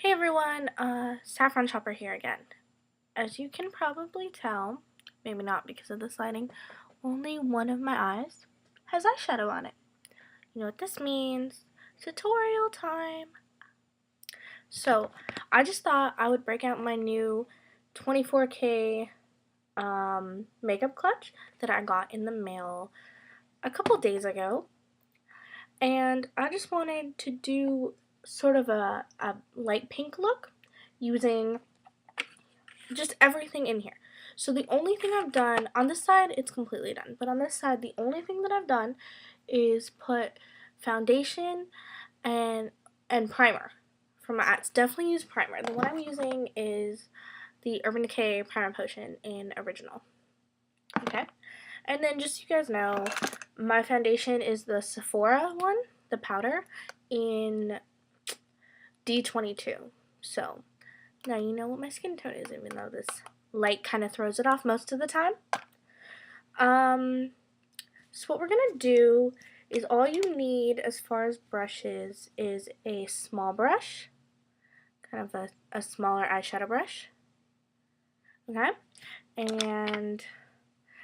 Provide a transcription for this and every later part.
Hey everyone, Saffron Shopper here again. As you can probably tell, maybe not because of this lighting, only one of my eyes has eyeshadow on it. You know what this means? Tutorial time! So, I just thought I would break out my new 24K makeup clutch that I got in the mail a couple days ago. And I just wanted to do sort of a light pink look using just everything in here. So the only thing I've done, on this side it's completely done, but on this side the only thing that I've done is put foundation and primer from my ads. Definitely use primer. The one I'm using is the Urban Decay Primer Potion in Original. Okay? And then just so you guys know, my foundation is the Sephora one, the powder, in D22. So now you know what my skin tone is, even though this light kind of throws it off most of the time. So what we're going to do is all you need as far as brushes is a small brush, kind of a smaller eyeshadow brush, okay, and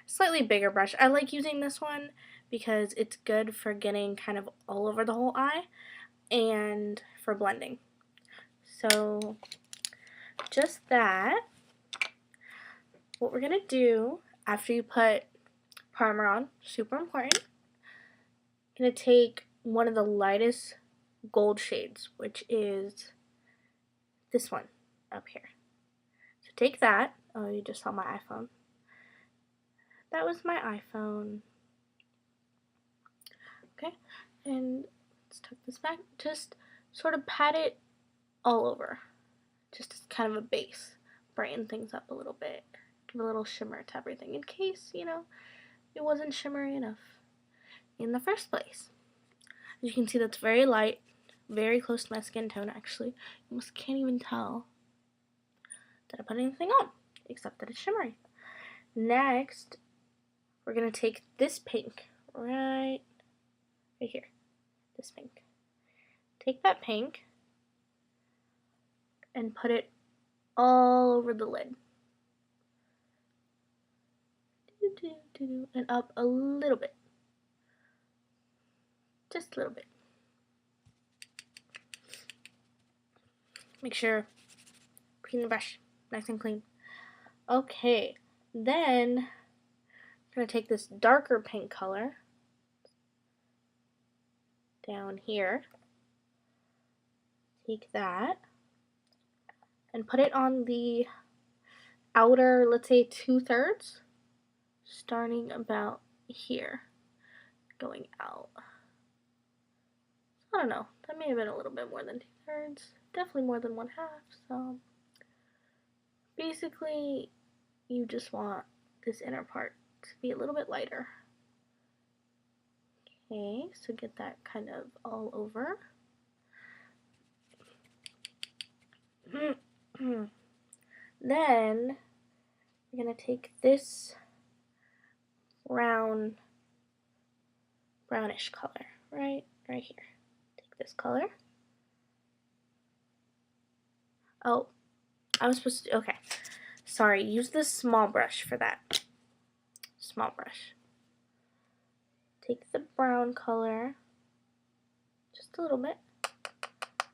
slightly bigger brush. I like using this one because it's good for getting kind of all over the whole eye and for blending. So just that. What we're going to do after you put primer on, super important, I'm going to take one of the lightest gold shades, which is this one up here. So take that. Oh, you just saw my iPhone. That was my iPhone. Okay, and let's tuck this back. Just sort of pat it all over, just as kind of a base. Brighten things up a little bit. Give a little shimmer to everything in case, you know, it wasn't shimmery enough in the first place. As you can see, that's very light, very close to my skin tone actually. You almost can't even tell that I put anything on, except that it's shimmery. Next, we're going to take this pink right here, this pink. Take that pink and put it all over the lid. And up a little bit. Just a little bit. Make sure clean the brush, nice and clean. Okay, then I'm going to take this darker pink color down here. Take that and put it on the outer, let's say 2/3, starting about here, going out. I don't know, that may have been a little bit more than 2/3, definitely more than 1/2, so basically you just want this inner part to be a little bit lighter. Okay, so get that kind of all over. Then we're going to take this brownish color right here. Take this color. Oh, I was supposed to, okay. Sorry, use the small brush for that. Small brush. Take the brown color, just a little bit.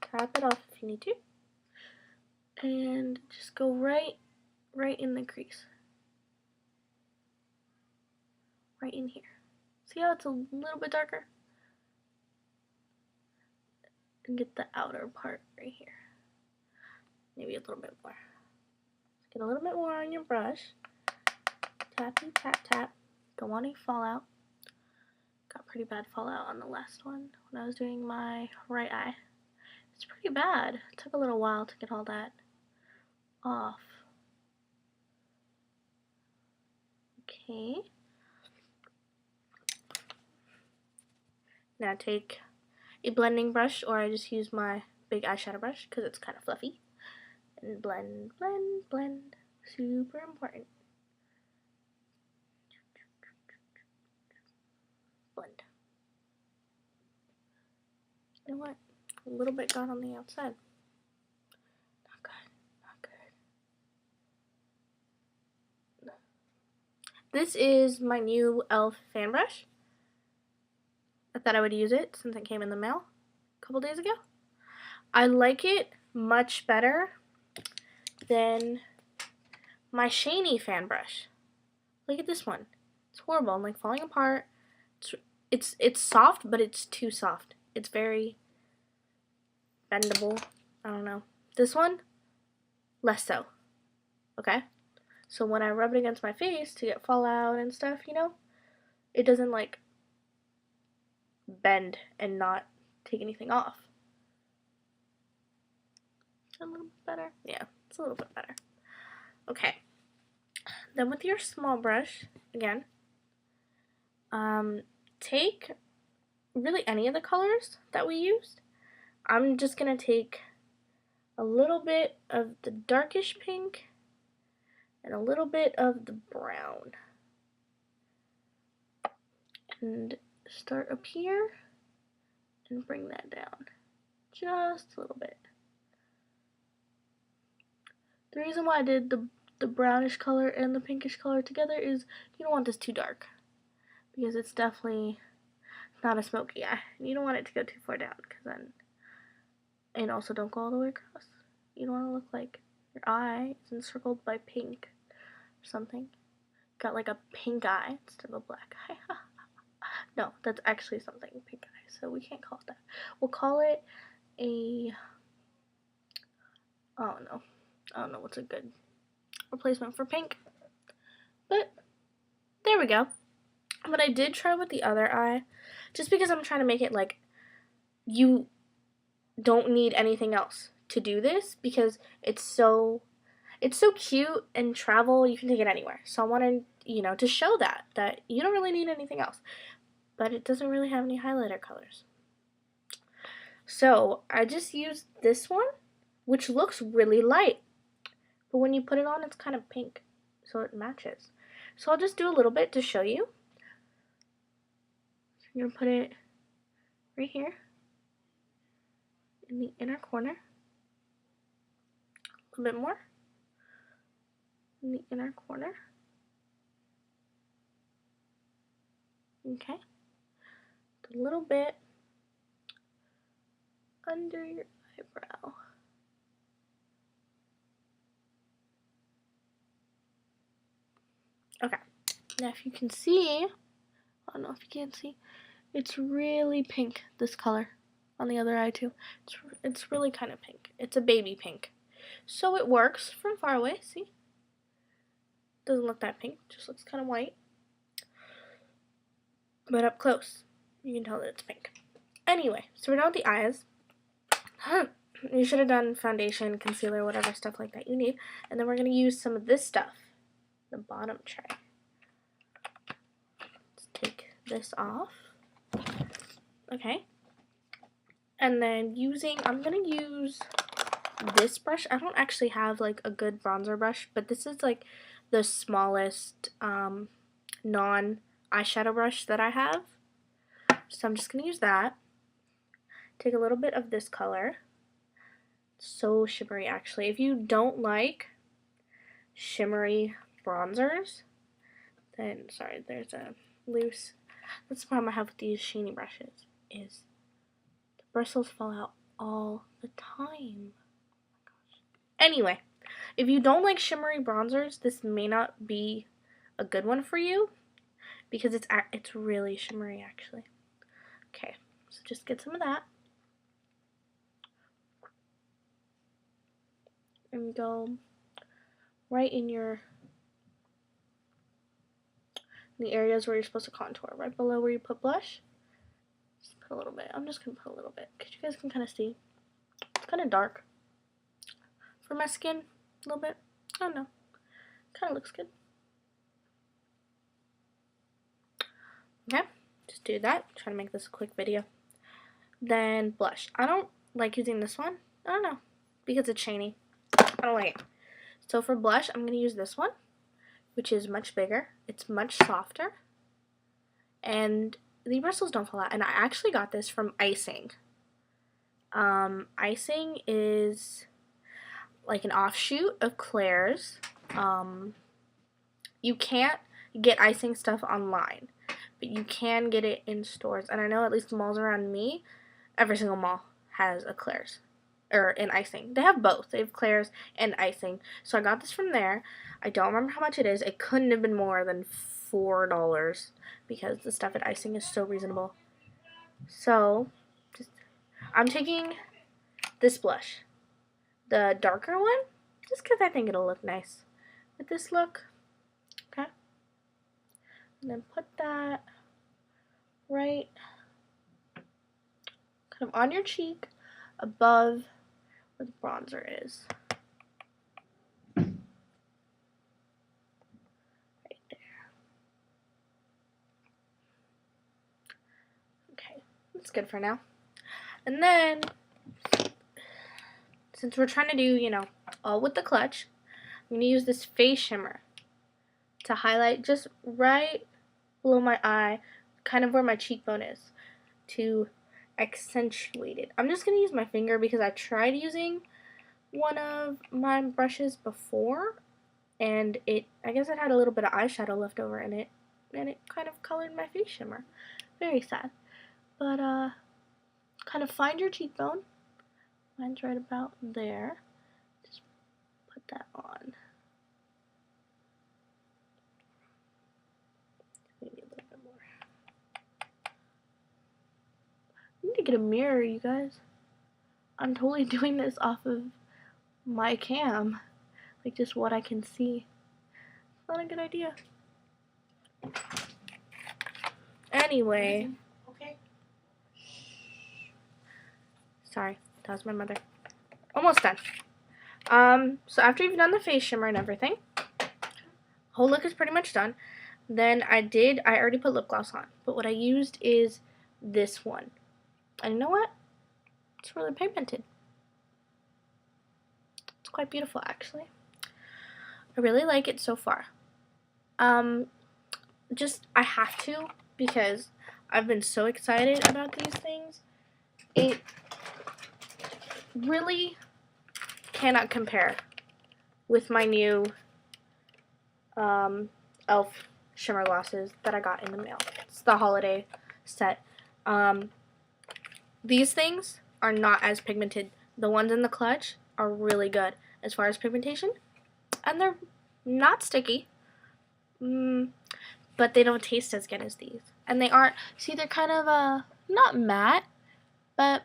Tap it off if you need to. And just go right in the crease. Right in here. See how it's a little bit darker? And get the outer part right here. Maybe a little bit more. Get a little bit more on your brush. Tappy, tap, tap. Don't want any fallout. Got pretty bad fallout on the last one when I was doing my right eye. It's pretty bad. It took a little while to get all that off. Okay. Now take a blending brush, or I just use my big eyeshadow brush because it's kind of fluffy. And blend, blend, blend. Super important. Blend. You know what? A little bit got on the outside. this is my new E.L.F. fan brush. I thought I would use it since it came in the mail a couple days ago. I like it much better than my shiny fan brush. Look at this one. It's horrible. I'm like falling apart. It's soft, but it's too soft. It's very bendable. I don't know. This one, less so. Okay? So when I rub it against my face to get fallout and stuff, you know, it doesn't like bend and not take anything off. A little bit better. Yeah, it's a little bit better. Okay. Then with your small brush, again, take really any of the colors that we used. I'm just going to take a little bit of the darkish pink and a little bit of the brown. And start up here and bring that down just a little bit. The reason why I did the brownish color and the pinkish color together is you don't want this too dark, because it's definitely not a smoky eye. You don't want it to go too far down, because then, and also don't go all the way across. You don't want to look like your eye is encircled by pink or something. Got like a pink eye instead of a black eye. No, that's actually something, pink eye, so we can't call it that. We'll call it a, I don't know what's a good replacement for pink, but there we go. But I did try with the other eye, just because I'm trying to make it like you don't need anything else to do this, because it's so cute and travel, you can take it anywhere. So I wanted, you know, to show that you don't really need anything else, but it doesn't really have any highlighter colors. So I just used this one, which looks really light, but when you put it on, it's kind of pink, so it matches. So I'll just do a little bit to show you. I'm going to put it right here in the inner corner. A little bit more in the inner corner. Okay. A little bit under your eyebrow. Okay. Now if you can see, I don't know if you can see, it's really pink, this color, on the other eye too. It's really kind of pink. It's a baby pink. So it works from far away, see? Doesn't look that pink, just looks kind of white. But up close, you can tell that it's pink. Anyway, so we're done with the eyes. You should have done foundation, concealer, whatever stuff like that you need. And then we're going to use some of this stuff, the bottom tray. Let's take this off. Okay. And then I'm going to use this brush. I don't actually have like a good bronzer brush, but this is like the smallest non-eyeshadow brush that I have. So I'm just going to use that. Take a little bit of this color. So shimmery, actually. If you don't like shimmery bronzers, then, sorry, there's a loose, that's the problem I have with these sheeny brushes, is the bristles fall out all the time. Oh my gosh. Anyway, if you don't like shimmery bronzers, this may not be a good one for you, because it's really shimmery, actually. Okay, so just get some of that. And go right in the areas where you're supposed to contour, right below where you put blush. Just put a little bit. I'm just gonna put a little bit because you guys can kind of see. It's kind of dark for my skin, a little bit. I don't know. Kind of looks good. Okay, just do that. Try to make this a quick video. Then blush. I don't like using this one. I don't know, because it's shiny. I don't like it. So for blush, I'm going to use this one, which is much bigger. It's much softer. And the bristles don't fall out. And I actually got this from Icing. Icing is like an offshoot of Claire's. You get icing stuff online, but you can get it in stores. And I know at least the malls around me, every single mall has a Claire's or an icing. They have both. They have Claire's and icing. So I got this from there. I don't remember how much it is. It couldn't have been more than $4 because the stuff at icing is so reasonable. So I'm taking this blush, the darker one, just because I think it'll look nice with this look. Okay, and then put that right kind of on your cheek above where the bronzer is. Right there. Okay, that's good for now. And then, since we're trying to do, you know, all with the clutch, I'm going to use this face shimmer to highlight just right below my eye, kind of where my cheekbone is, to accentuate it. I'm just going to use my finger because I tried using one of my brushes before, and I guess it had a little bit of eyeshadow left over in it, and it kind of colored my face shimmer. Very sad. But, kind of find your cheekbone. Mine's right about there. Just put that on. Maybe a little bit more. I need to get a mirror, you guys. I'm totally doing this off of my cam. Like, just what I can see. It's not a good idea. Anyway. Okay. Sorry, that was my mother. Almost done. So after you've done the face shimmer and everything, whole look is pretty much done. Then I already put lip gloss on, but what I used is this one. And you know what? It's really pigmented. It's quite beautiful, actually. I really like it so far. Just, I have to, because I've been so excited about these things. It really cannot compare with my new E.L.F. shimmer glosses that I got in the mail. It's the holiday set. These things are not as pigmented. The ones in the clutch are really good as far as pigmentation, and they're not sticky, but they don't taste as good as these. And they aren't, see, they're kind of not matte, but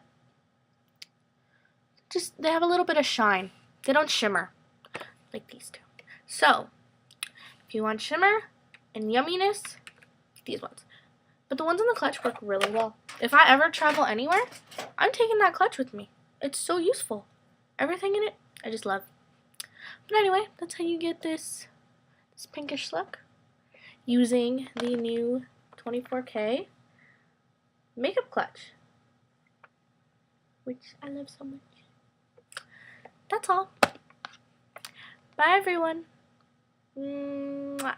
just they have a little bit of shine. They don't shimmer like these two. So if you want shimmer and yumminess, these ones. But the ones in the clutch work really well. If I ever travel anywhere, I'm taking that clutch with me. It's so useful. Everything in it, I just love. But anyway, that's how you get this pinkish look using the new 24K makeup clutch, which I love so much. That's all. Bye, everyone. Mwah.